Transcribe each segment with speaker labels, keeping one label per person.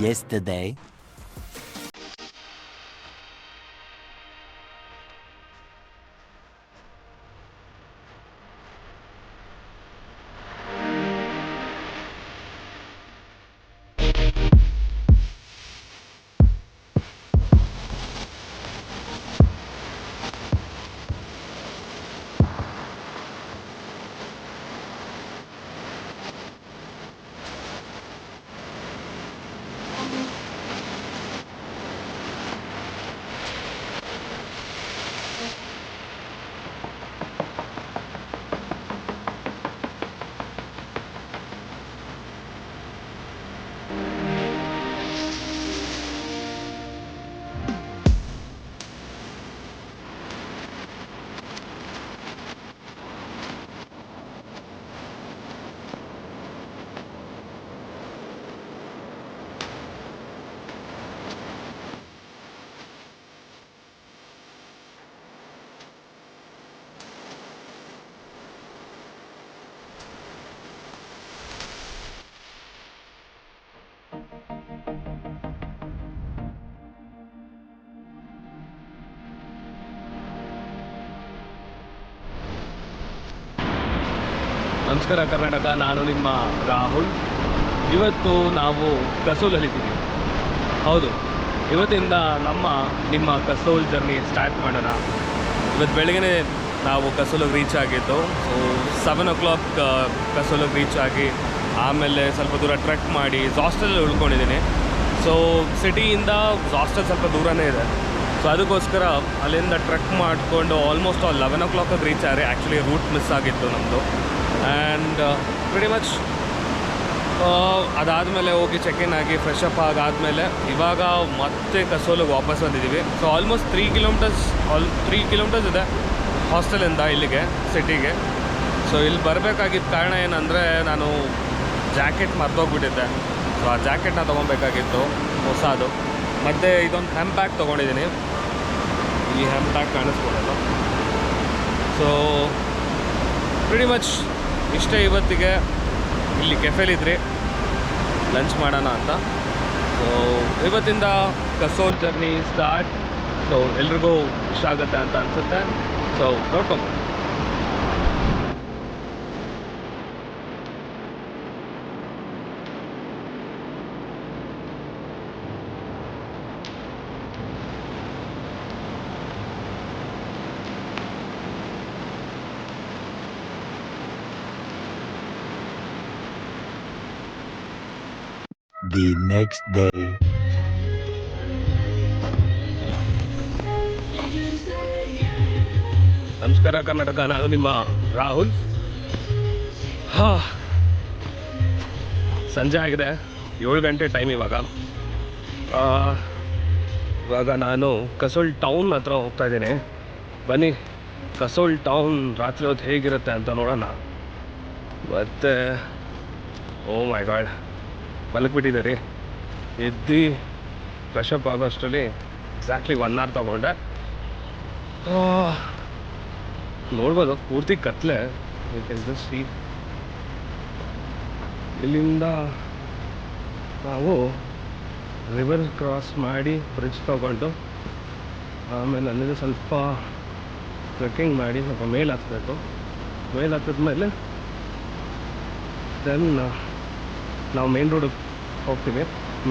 Speaker 1: yesterday.
Speaker 2: ನಮಸ್ಕಾರ ಕರ್ನಾಟಕ, ನಾನು ನಿಮ್ಮ ರಾಹುಲ್. ಇವತ್ತು ನಾವು ಕಸೂಲಲ್ಲಿದ್ದೀವಿ. ಹೌದು, ಇವತ್ತಿಂದ ನಿಮ್ಮ ಕಸೂಲ್ ಜರ್ನಿ ಸ್ಟಾರ್ಟ್ ಮಾಡೋಣ. ಇವತ್ತು ಬೆಳಗ್ಗೆ ನಾವು ಕಸೂಲಿಗೆ ರೀಚ್ ಆಗಿದ್ದು. ಸೊ 7 o'clock ಕಸೂಲಿಗೆ ರೀಚ್ ಆಗಿ ಆಮೇಲೆ ಸ್ವಲ್ಪ ದೂರ ಟ್ರೆಕ್ ಮಾಡಿ ಹಾಸ್ಟೆಲಲ್ಲಿ ಉಳ್ಕೊಂಡಿದ್ದೀನಿ. ಸೊ ಸಿಟಿಯಿಂದ ಹಾಸ್ಟೆಲ್ ಸ್ವಲ್ಪ ದೂರನೇ ಇದೆ. ಸೊ ಅದಕ್ಕೋಸ್ಕರ ಅಲ್ಲಿಂದ ಟ್ರೆಕ್ ಮಾಡಿಕೊಂಡು ಆಲ್ಮೋಸ್ಟ್ 11 o'clock ರೀಚ್ ಆದರೆ ಆ್ಯಕ್ಚುಲಿ ರೂಟ್ ಮಿಸ್ ಆಗಿತ್ತು ನಮ್ಮದು. ಆ್ಯಂಡ್ ಪ್ರಿಟಿ ಮಚ್ ಅದಾದಮೇಲೆ ಹೋಗಿ ಚೆಕ್-ಇನ್ ಆಗಿ ಫ್ರೆಶ್ ಅಪ್ ಆಗಾದಮೇಲೆ ಇವಾಗ ಮತ್ತೆ ಕಸೂಲಿಗೆ ವಾಪಸ್ ಬಂದಿದ್ದೀವಿ. ಸೊ ಆಲ್ಮೋಸ್ಟ್ 3 kilometers ಇದೆ ಹಾಸ್ಟೆಲಿಂದ ಇಲ್ಲಿಗೆ ಸಿಟಿಗೆ. ಸೊ ಇಲ್ಲಿ ಬರಬೇಕಾಗಿದ್ದ ಕಾರಣ ಏನಂದರೆ, ನಾನು ಜಾಕೆಟ್ ಮರ್ತೋಗ್ಬಿಟ್ಟಿದ್ದೆ. ಸೊ ಆ ಜಾಕೆಟ್ನ ತೊಗೊಬೇಕಾಗಿತ್ತು ಹೊಸದು. ಮತ್ತು ಇದೊಂದು ಹೆಮ್ ಬ್ಯಾಗ್ ತೊಗೊಂಡಿದ್ದೀನಿ. ಈ ಹೆಮ್ ಬ್ಯಾಗ್ ಕಾಣಿಸ್ಕೊಡೋದು. ಸೊ ಪ್ರಿಟಿ ಮಚ್ ಇಷ್ಟೇ ಇವತ್ತಿಗೆ. ಇಲ್ಲಿ ಕೆಫೆಲಿದ್ರಿ ಲಂಚ್ ಮಾಡೋಣ ಅಂತ. ಸೊ ಇವತ್ತಿಂದ ಕಸೂಲ್ ಜರ್ನಿ ಸ್ಟಾರ್ಟ್. ಸೊ ಎಲ್ರಿಗೂ ಇಷ್ಟ ಆಗುತ್ತೆ ಅಂತ ಅನಿಸುತ್ತೆ. ಸೊ ನೋಡ್ಕೊಂಡು
Speaker 1: The next day.
Speaker 2: ನಮಸ್ಕಾರ ಕರ್ನಾಟಕ, ನಾನು ನಿಮ್ಮ ರಾಹುಲ್. ಸಂಜೆ ಆಗಿದೆ, 7 ಗಂಟೆ ಟೈಮ್ ಇವಾಗ. ನಾನು ಕಸೂಲ್ ಟೌನ್ ಹತ್ರ ಹೋಗ್ತಾ ಇದ್ದೀನಿ. ಬನ್ನಿ, ಕಸೂಲ್ ಟೌನ್ ರಾತ್ರಿ ಹೊತ್ತು ಹೇಗಿರುತ್ತೆ ಅಂತ ನೋಡೋಣ. ಮತ್ತು ಓ ಮೈ ಗಾಡ್, ಮಲಗಿಬಿಟ್ಟಿದೆ ರೀ. ಎದ್ದು ಫ್ರೆಶ್ ಅಪ್ ಆಗೋಷ್ಟರಲ್ಲಿ ಎಕ್ಸಾಕ್ಟ್ಲಿ 1 hour ತೊಗೊಂಡೆ. ನೋಡ್ಬೋದು ಪೂರ್ತಿ ಕತ್ಲೆ. ಇಲ್ಲಿಂದ ನಾವು ರಿವರ್ ಕ್ರಾಸ್ ಮಾಡಿ ಬ್ರಿಡ್ಜ್ ತೊಗೊಂಡು ಆಮೇಲೆ ಅಲ್ಲಿಂದ ಸ್ವಲ್ಪ ಟ್ರೆಕ್ಕಿಂಗ್ ಮಾಡಿ ಸ್ವಲ್ಪ ಮೇಲೆ ಹತ್ತಬೇಕು. ಮೇಲೆ ಹತ್ತಿದ್ಮೇಲೆ ದೆನ್ ನಾವು ಮೇನ್ ರೋಡಿಗೆ ಹೋಗ್ತೀವಿ.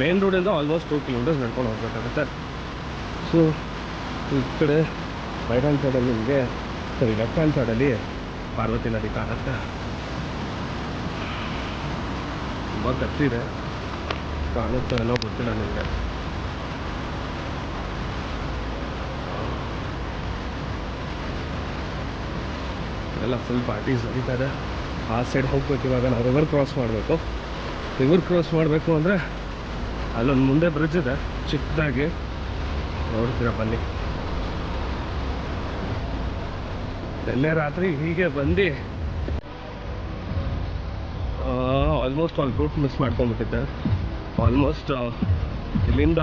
Speaker 2: ಮೇನ್ ರೋಡಿಂದ ಆಲ್ಮೋಸ್ಟ್ 2 kilometers ನಡ್ಕೊಂಡು ಹೋಗ್ಬೇಕಾಗುತ್ತೆ. ಸೊ ಈ ಕಡೆ ರೈಟ್ ಹ್ಯಾಂಡ್ ಸೈಡಲ್ಲಿ ನಿಮಗೆ ಲೆಫ್ಟ್ ಹ್ಯಾಂಡ್ ಸೈಡಲ್ಲಿ ಪಾರ್ವತಿ ನದಿ ಕಾಣುತ್ತೆ. ತುಂಬ ಕತ್ತಿದೆ, ಕಾಣುತ್ತೋ ಏನೋ ಗೊತ್ತಿಲ್ಲ ನಿಮಗೆ. ಎಲ್ಲ ಫುಲ್ ಪಾರ್ಟೀಸ್ ನಡೀತಾರೆ. ಆ ಸೈಡ್ ಹೋಗ್ಬೇಕು. ಇವಾಗ ನಾವು ರಿವರ್ ಕ್ರಾಸ್ ಮಾಡಬೇಕು. ರಿವರ್ ಕ್ರಾಸ್ ಮಾಡಬೇಕು ಅಂದರೆ ಅಲ್ಲೊಂದು ಮುಂದೆ ಬ್ರಿಡ್ಜ್ ಇದೆ ಚಿಕ್ಕದಾಗಿ, ನೋಡ್ತೀರಾ ಬನ್ನಿ. ನಿನ್ನೆ ರಾತ್ರಿ ಹೀಗೆ ಬಂದು ಆಲ್ಮೋಸ್ಟ್ ಒಂದು ರೂಟ್ ಮಿಸ್ ಮಾಡ್ಕೊಂಡ್ಬಿಟ್ಟಿದ್ದೆ. ಆಲ್ಮೋಸ್ಟ್ ಇಲ್ಲಿಂದ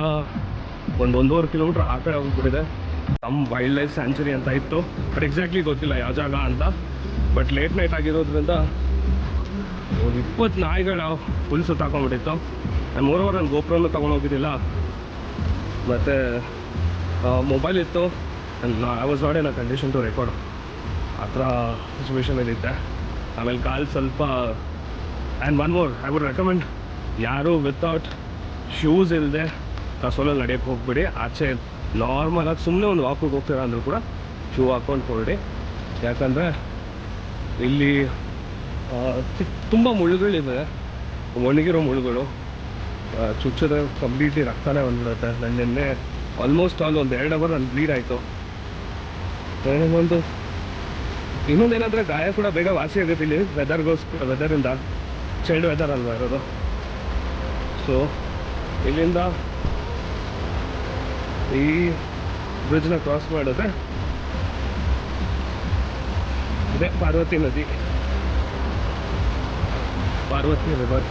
Speaker 2: 1.5 kilometer ಆ ಕಡೆ ಹೋಗ್ಬಿಟ್ಟಿದೆ. ನಮ್ಮ ವೈಲ್ಡ್ ಲೈಫ್ ಸ್ಯಾಂಚುರಿ ಅಂತ ಇತ್ತು, ಬಟ್ ಎಕ್ಸಾಕ್ಟ್ಲಿ ಗೊತ್ತಿಲ್ಲ ಯಾವ ಜಾಗ ಅಂತ. ಬಟ್ ಲೇಟ್ ನೈಟ್ ಆಗಿರೋದ್ರಿಂದ ಒಂದು 20 ನಾಯಿಗಳು ಫುಲ್ ಸುತ್ತಾಕೊಂಡ್ಬಿಟ್ಟಿತ್ತು. ಮೋರೋವರ್ ನಾನು ಗೋಪ್ರನ್ನು ತೊಗೊಂಡೋಗಿದ್ದಿಲ್ಲ, ಮತ್ತು ಮೊಬೈಲ್ ಇತ್ತು, I was not in a condition to record. ಆ ಥರ ಸಿಚುವೇಷನಲ್ಲಿದ್ದೆ. ಆಮೇಲೆ ಕಾಲು ಸ್ವಲ್ಪ. And one more, I would recommend, ಯಾರು ವಿತೌಟ್ ಶೂಸ್ ಇಲ್ಲದೆ ಕಸೋಲಲ್ಲಿ ನಡೆಯೋಕ್ಕೆ ಹೋಗ್ಬಿಡಿ. ಆಚೆ ನಾರ್ಮಲಾಗಿ ಸುಮ್ಮನೆ ಒಂದು ವಾಕಿಗೆ ಹೋಗ್ತೀರಾ ಅಂದರೂ ಕೂಡ ಶೂ ಹಾಕ್ಕೊಂಡು ಹೊರಡಿ. ಯಾಕಂದರೆ ಇಲ್ಲಿ ತುಂಬ ಮುಳ್ಳುಗಳಿವೆ, ಒಣಗಿರೋ ಮುಳ್ಳುಗಳು. ಚುಚ್ಚಿದ್ರೆ ಕಂಪ್ಲೀಟ್ಲಿ ರಕ್ತನೇ ಬಂದ್ಬಿಡುತ್ತೆ. ನನ್ನ ನಿನ್ನೆ ಆಲ್ಮೋಸ್ಟ್ ಒಂದು 2 ಅವರ್ ನನ್ನ ಬ್ಲೀಡ್ ಆಯಿತು. ಒಂದು ಇನ್ನೊಂದೇನಂದರೆ ಗಾಯ ಕೂಡ ಬೇಗ ವಾಸಿ ಆಗುತ್ತೆ ಇಲ್ಲಿ ವೆದರಿಂದ. ಚೈಲ್ಡ್ ವೆದರ್ ಅಲ್ವಾ ಇರೋದು. ಸೊ ಇಲ್ಲಿಂದ ಈ ಬ್ರಿಡ್ಜ್ನ ಕ್ರಾಸ್ ಮಾಡಿದ್ರೆ ಇದೇ ಪಾರ್ವತಿ ನದಿ, ಪಾರ್ವತಿ ರಿವರ್.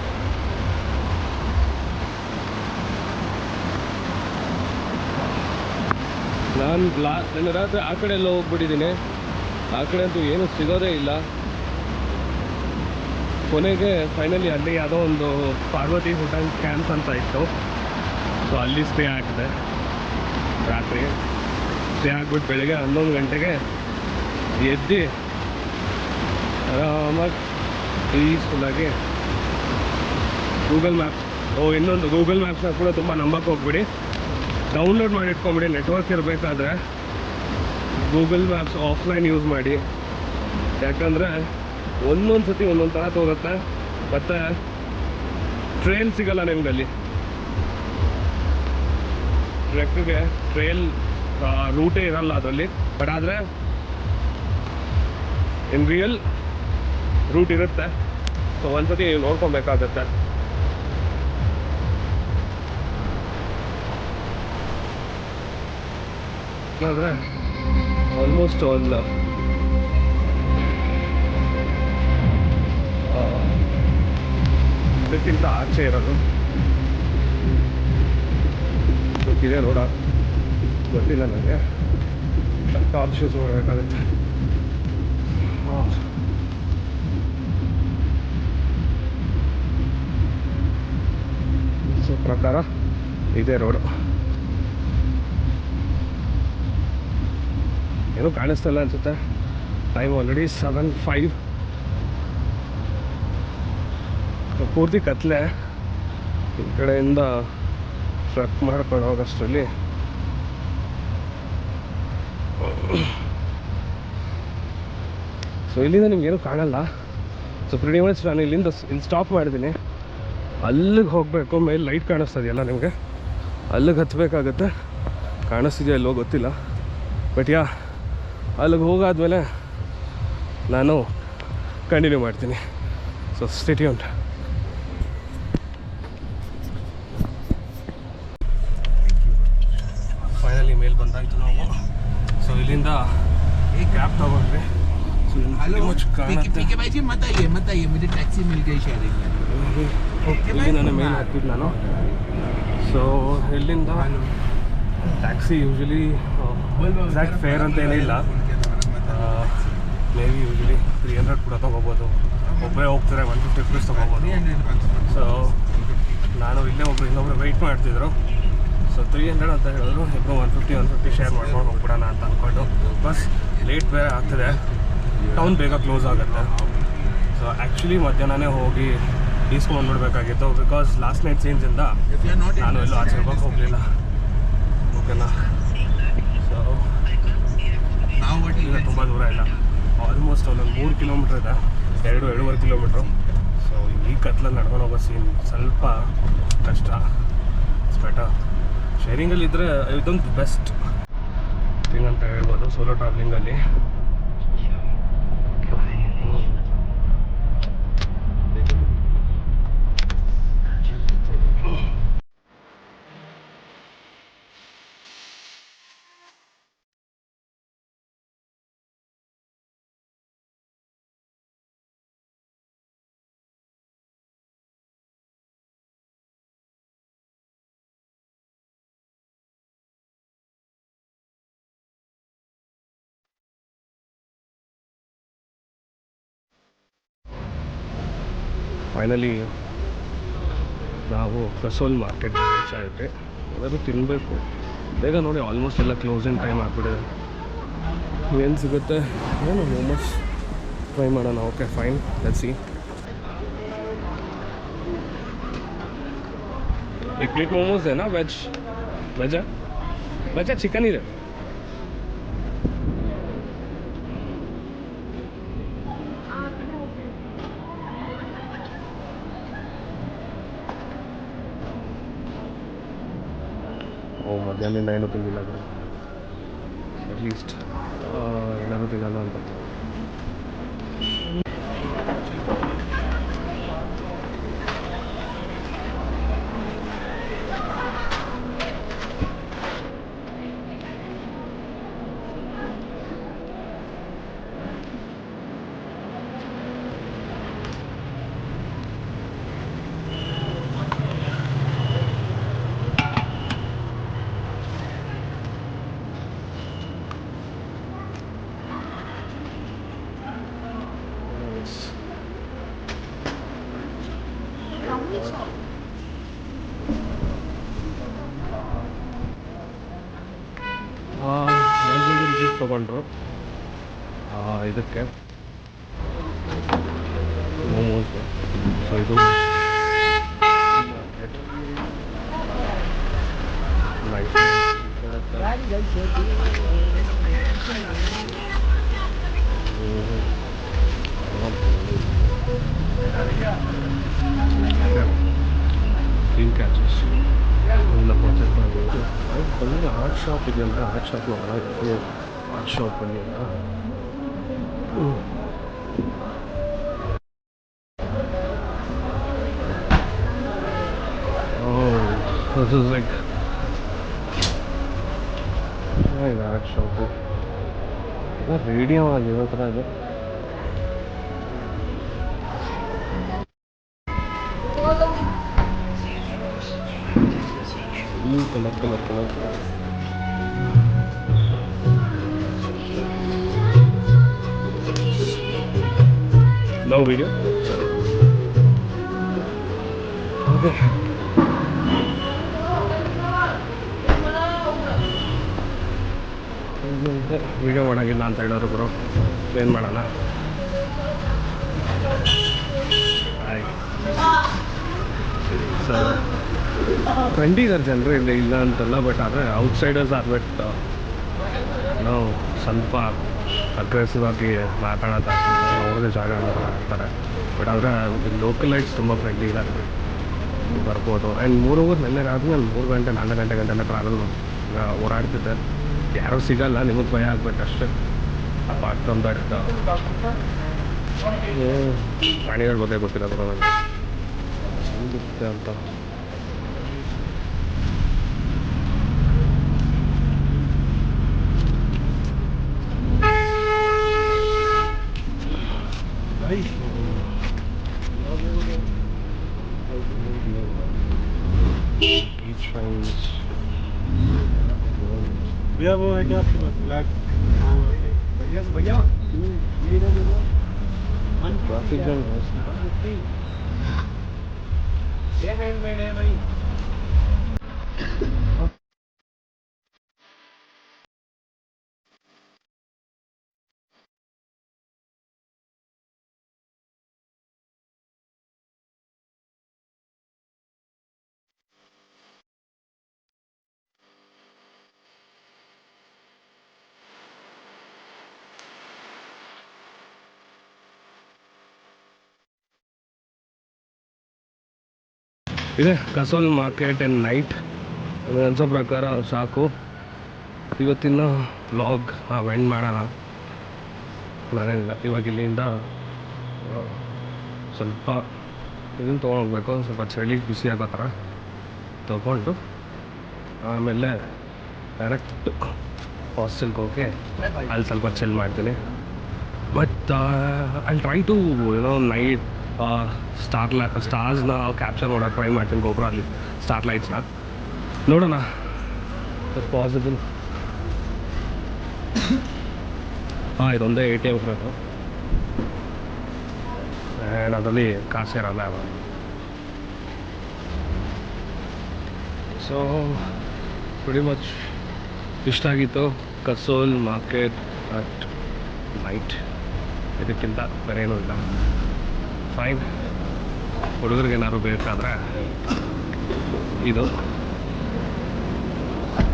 Speaker 2: ನಾನು ರಾತ್ರಿ ಆ ಕಡೆ ಎಲ್ಲ ಹೋಗ್ಬಿಟ್ಟಿದ್ದೀನಿ. ಆ ಕಡೆ ಅಂತೂ ಏನೂ ಸಿಗೋದೇ ಇಲ್ಲ. ಕೊನೆಗೆ ಫೈನಲಿ ಅಲ್ಲಿ ಯಾವುದೋ ಒಂದು ಪಾರ್ವತಿ ಹೋಟೆಲ್ ಕ್ಯಾಂಪ್ಸ್ ಅಂತ ಇತ್ತು. ಸೊ ಅಲ್ಲಿ ಸ್ಟೇ ಆಗಿದೆ. ರಾತ್ರಿ ಸ್ಟೇ ಆಗಿಬಿಟ್ಟು ಬೆಳಗ್ಗೆ 11 ಗಂಟೆಗೆ ಎದ್ದು ಆರಾಮಾಗಿ ಪೀಸ್ಫುಲ್ಲಾಗಿ ಗೂಗಲ್ ಮ್ಯಾಪ್ಸ್. ಇನ್ನೊಂದು ಗೂಗಲ್ ಮ್ಯಾಪ್ಸ್ನ ಕೂಡ ತುಂಬ ನಂಬಕ್ಕೆ ಹೋಗ್ಬಿಡಿ, ಡೌನ್ಲೋಡ್ ಮಾಡಿ ಇಟ್ಕೊಂಬಿಡಿ. ನೆಟ್ವರ್ಕ್ ಇರಬೇಕಾದ್ರೆ ಗೂಗಲ್ ಮ್ಯಾಪ್ಸ್ ಆಫ್ಲೈನ್ ಯೂಸ್ ಮಾಡಿ. ಯಾಕಂದರೆ ಒಂದೊಂದು ಸತಿ ಒಂದೊಂದು ಥರ ತೋರುತ್ತೆ, ಮತ್ತು ಟ್ರೈಲ್ ಸಿಗೋಲ್ಲ ನಿಮ್ಗಲ್ಲಿ. ಟ್ರೆಕ್ಗೆ ಟ್ರೈಲ್ ರೂಟೇ ಇರಲ್ಲ ಅದರಲ್ಲಿ. ಬಟ್ ಆದರೆ ಇನ್ ರಿಯಲ್ ರೂಟ್ ಇರುತ್ತೆ. ಸೊ ಒಂದ್ಸತಿ ನೋಡ್ಕೊಬೇಕಾಗತ್ತೆ. ಆದರೆ ಆಲ್ಮೋಸ್ಟ್ ಒಂದು ಇದಕ್ಕಿಂತ ಆಚೆ ಇರೋದು ಗೊತ್ತಿದೆ ರೋಡ, ಗೊತ್ತಿಲ್ಲ ನನಗೆ. ಟಾರ್ಚ್ ಯೂಸ್ ಮಾಡಬೇಕಾಗುತ್ತೆ. ಸೊ ಪ್ರಕಾರ ಇದೇ ರೋಡು. ಏನೂ ಕಾಣಿಸ್ತಿಲ್ಲ ಅನಿಸುತ್ತೆ. Time already 7:05. ಪೂರ್ತಿ ಕತ್ಲೆ. ಈ ಕಡೆಯಿಂದ ಟ್ರಕ್ ಮಾಡ್ಕೊಂಡು ಹೋಗೋಷ್ಟರಲ್ಲಿ ಸೊ ಇಲ್ಲಿಂದ ನಿಮ್ಗೇನು ಕಾಣಲ್ಲ. ಸೊ ಪ್ರಿಟಿ ಮಚ್ ನಾನು ಇಲ್ಲಿ ಸ್ಟಾಪ್ ಮಾಡಿದ್ದೀನಿ. ಅಲ್ಲಿಗೆ ಹೋಗಬೇಕು. ಮೇಲೆ ಲೈಟ್ ಕಾಣಿಸ್ತದೆಯಲ್ಲ ನಿಮಗೆ, ಅಲ್ಲಿಗೆ ಹತ್ತಬೇಕಾಗತ್ತೆ. ಕಾಣಿಸ್ತಿದೆಯಾ ಇಲ್ಲೋ ಗೊತ್ತಿಲ್ಲ. ಬಟ್ ಅಲ್ಲಿಗೆ ಹೋಗಾದ್ಮೇಲೆ ನಾನು ಕಂಟಿನ್ಯೂ ಮಾಡ್ತೀನಿ. So stay tuned. ಫೈನಲಿ ಮೇಲೆ ಬಂದಾಯಿತು ನಾವು. ಸೊ ಇಲ್ಲಿಂದ ಕ್ಯಾಬ್ ತಗೊಂಡ್ವಿ. ಸೊ ಇಲ್ಲಿ ನಾನು ಮೇಲೆ ಹತ್ತಿದ್ದು ನಾನು. ಸೊ ಇಲ್ಲಿಂದ ಟ್ಯಾಕ್ಸಿ ಯೂಶ್ವಲಿ ಎಕ್ಸಾಕ್ಟ್ ಫೇರ್ ಅಂತ ಏನಿಲ್ಲ. ಮೇ ಬಿ ಯೂಶ್ವಲಿ 300 ಕೂಡ ತೊಗೋಬೋದು. ಒಬ್ಬರೇ ಹೋಗ್ತಾರೆ 150 ರೂಪೀಸ್ ತೊಗೋಬೋದು. ಸೊ ನಾನು ಇಲ್ಲೇ ಇನ್ನೊಬ್ರು ವೆಯ್ಟ್ ಮಾಡ್ತಿದ್ರು. ಸೊ 300 ಅಂತ ಹೇಳಿದ್ರು. ಇಬ್ಬರು 150 ಶೇರ್ ಮಾಡ್ಕೊಂಡು ಹೋಗ್ಬಿಡೋಣ ಅಂತ ಅಂದ್ಕೊಂಡು. ಬಸ್ ಲೇಟ್ ಬೇರೆ ಆಗ್ತದೆ, ಟೌನ್ ಬೇಗ ಕ್ಲೋಸ್ ಆಗುತ್ತೆ. ಸೊ ಆ್ಯಕ್ಚುಲಿ ಮಧ್ಯಾಹ್ನನೇ ಹೋಗಿ ಈಸ್ಕೊಂಡ್ಬಿಡ್ಬೇಕಾಗಿತ್ತು. ಬಿಕಾಸ್ ಲಾಸ್ಟ್ ನೈಟ್ ಸೀನ್ಸಿಂದ ನಾನು ಎಲ್ಲೂ ಆಚೆ ಹೋಗೋಕೆ ಹೋಗಲಿಲ್ಲ. ಓಕೆನಾ. ಸೊ ಈಗ ತುಂಬ ದೂರ ಇಲ್ಲ, ಆಲ್ಮೋಸ್ಟ್ ಒಂದೊಂದು 3 ಕಿಲೋಮೀಟ್ರ್ ಇದೆ, 2-2.5 ಕಿಲೋಮೀಟ್ರು. ಸೊ ಈ ಕತ್ಲಲ್ಲಿ ನಡ್ಕೊಂಡು ಹೋಗೋ ಸೀನ್ ಸ್ವಲ್ಪ ಕಷ್ಟ. ಇಟ್ಸ್ ಬೆಟರ್ ಶೇರಿಂಗಲ್ಲಿದ್ದರೆ ಇದೊಂದು ಬೆಸ್ಟ್ ಥಿಂಗ್ ಅಂತ ಹೇಳ್ಬೋದು ಸೋಲೋ ಟ್ರಾವೆಲಿಂಗಲ್ಲಿ. ಫೈನಲಿ ನಾವು ಕಸೋಲ್ ಮಾರ್ಕೆಟ್ ರೀಚ್ ಆಯಿದ್ವಿ. ಏನಾದರೂ ತಿನ್ನಬೇಕು ಬೇಗ ನೋಡಿ, ಆಲ್ಮೋಸ್ಟ್ ಎಲ್ಲ ಕ್ಲೋಸಿಂಗ್ ಟೈಮ್ ಆಗ್ಬಿಟ್ಟಿದೆ. ಏನು ಸಿಗುತ್ತೆ ಏನು ಮೋಮೋಸ್ ಟ್ರೈ ಮಾಡೋಣ. Okay fine, let's see. एक प्लेट मोमोज है ना, वेज वेज है, वेज है, चिकन ही है. ಓ ಮಧ್ಯಾಹ್ನದಿಂದ ಏನೂ ತಿಂದಿಲ್ಲ ಅಟ್ಲೀಸ್ಟ್ ಏನಾದರೂ ತಿನ್ನಲ್ಲ ಅಂತ. ತೊಗೊಂಡ್ರು ಇದಕ್ಕೆ ಮೋಮೋಸ್. ಸೊ ಇದು ಗ್ರೀನ್ ಕ್ಯಾಚಸ್ ಎಲ್ಲ ಪರ್ಚೇಸ್ ಮಾಡಬೇಕು. ಬಂದು ಆರ್ಟ್ ಶಾಪ್ ಇದೆಯಲ್ಲ, ಆರ್ಟ್ ಶಾಪ್ ನೋಡೋಣ. ಆರ್ಟ್ ಶಾಪ್ ಅಲ್ಲಿ this is like art shop ಎಲ್ಲ ರೇಡಿಯಂ ಆಗಿರೋ ಥರ ಇದೆ. Colour colour colour no video. Okay. Video ಮಾಡೋಂಗಿಲ್ಲ ಅಂತ ಹೇಳೋರು ಬ್ರೋ, ಏನು ಮಾಡೋಣ. ಸರ್ ಟ್ರೆಂಡಿ ಇದ್ದಾರೆ ಜನರು, ಇಲ್ಲಿ ಇಲ್ಲ ಅಂತಲ್ಲ. ಬಟ್ ಆದರೆ ಔಟ್ಸೈಡರ್ಸ್ ಆರ್ ಬಟ್ ನಾವು ಸ್ವಲ್ಪ ಅಗ್ರೆಸಿವ್ ಆಗಿ ಮಾತಾಡೋದು ಅವ್ರಿಗೆ ಜಾಗ ಇರ್ತಾರೆ. ಬಟ್ ಆದರೆ ಲೋಕಲೈಟ್ಸ್ ತುಂಬ ಫ್ರೆಂಡ್ಲಿ ಇದ್ದಾರೆ, ಬರ್ಬೋದು. ಆ್ಯಂಡ್ 3 ಅವರ್ ನೆನ್ನೆ ರಾತ್ರಿ ನಾನು 3 ಗಂಟೆ 4 ಗಂಟೆಲ್ಲ ಟ್ರಾವೆಲ್ ಓಡಾಡ್ತಿದ್ದೆ. ಯಾರೂ ಸಿಗಲ್ಲ, ನಿಮಗೆ ಭಯ ಆಗಬೇಕಷ್ಟೆ. ಅಪಾರ್ಟ್ ಫ್ರಮ್ ದಟ್ ಪ್ರಾಣಿಗಳ ಬಗ್ಗೆ ಗೊತ್ತಿಲ್ಲ ಬರೋ ನನಗೆ ಹೆಂಗಿರುತ್ತೆ ಅಂತ.
Speaker 1: भैया वो है क्या आपके पास ब्लैक? भैया भैया ये ना बोलो
Speaker 2: ट्रैफिक जाम
Speaker 1: ये हैंडमेड है भाई.
Speaker 2: ಇದೆ ಕಸೋಲ್ ಮಾರ್ಕೆಟ್ ಆ್ಯಂಡ್ ನೈಟ್. ನನಗೆ ಅನ್ಸೋ ಪ್ರಕಾರ ಸಾಕು. ಇವತ್ತಿನ ವ್ಲಾಗ್ ನಾವು ಎಂಡ್ ಮಾಡೋಣ. ನಾನೇನಿಲ್ಲ, ಇವಾಗ ಇಲ್ಲಿಂದ ಸ್ವಲ್ಪ ಇದನ್ನು ತೊಗೊಂಡೋಗ್ಬೇಕು. ಸ್ವಲ್ಪ ಚಳಿ ಬಿಸಿ ಆಗೋ ಥರ ತೊಗೊಂಡು ಆಮೇಲೆ ಡೈರೆಕ್ಟ್ ಹಾಸ್ಟೆಲ್ಗೆ ಹೋಗಿ ಅಲ್ಲಿ ಸ್ವಲ್ಪ ಚಿಲ್ ಮಾಡ್ತೀನಿ. But I try tonight ಸ್ಟಾರ್ಸ್ನ ಕ್ಯಾಪ್ಚರ್ ಮಾಡೋಕೆ ಟ್ರೈ ಮಾಡ್ತೀನಿ ಗೋಪುರ ಅಲ್ಲಿ ಸ್ಟಾರ್ ಲೈಟ್ಸ್ನ. ನೋಡೋಣ ಇಫ್ ಪಾಸಿಬಲ್. ಇದೊಂದೇ ATM ಇರೋದು ಆ್ಯಂಡ್ ಅದರಲ್ಲಿ ಕಾಸು ಇರಲ್ಲ ಯಾವಾಗ. ಸೊ pretty ಮಚ್ ಇಷ್ಟ ಆಗಿತ್ತು ಕಸೋಲ್ ಮಾರ್ಕೆಟ್ ಅಟ್ ನೈಟ್. ಇದಕ್ಕಿಂತ ಬೇರೆ ಏನೂ ಇಲ್ಲ. ಫೈನ್. ಹುಡುಗರಿಗೆ ಏನಾದ್ರು ಬೇಕಾದರೆ ಇದು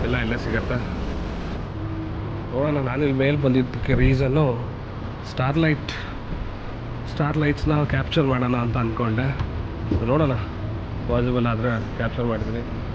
Speaker 2: ಎಲ್ಲ ಇಲ್ಲೇ ಸಿಗತ್ತೆ. ನೋಡೋಣ. ನಾನಿಲ್ಲಿ ಮೇಲೆ ಬಂದಿದ್ದಕ್ಕೆ ರೀಸನ್ನು ಸ್ಟಾರ್ಲೈಟ್ಸ್ನ ಕ್ಯಾಪ್ಚರ್ ಮಾಡೋಣ ಅಂತ ಅಂದ್ಕೊಂಡೆ. ನೋಡೋಣ, ಪಾಸಿಬಲ್ ಆದರೆ ಕ್ಯಾಪ್ಚರ್ ಮಾಡಿದ್ದೀನಿ.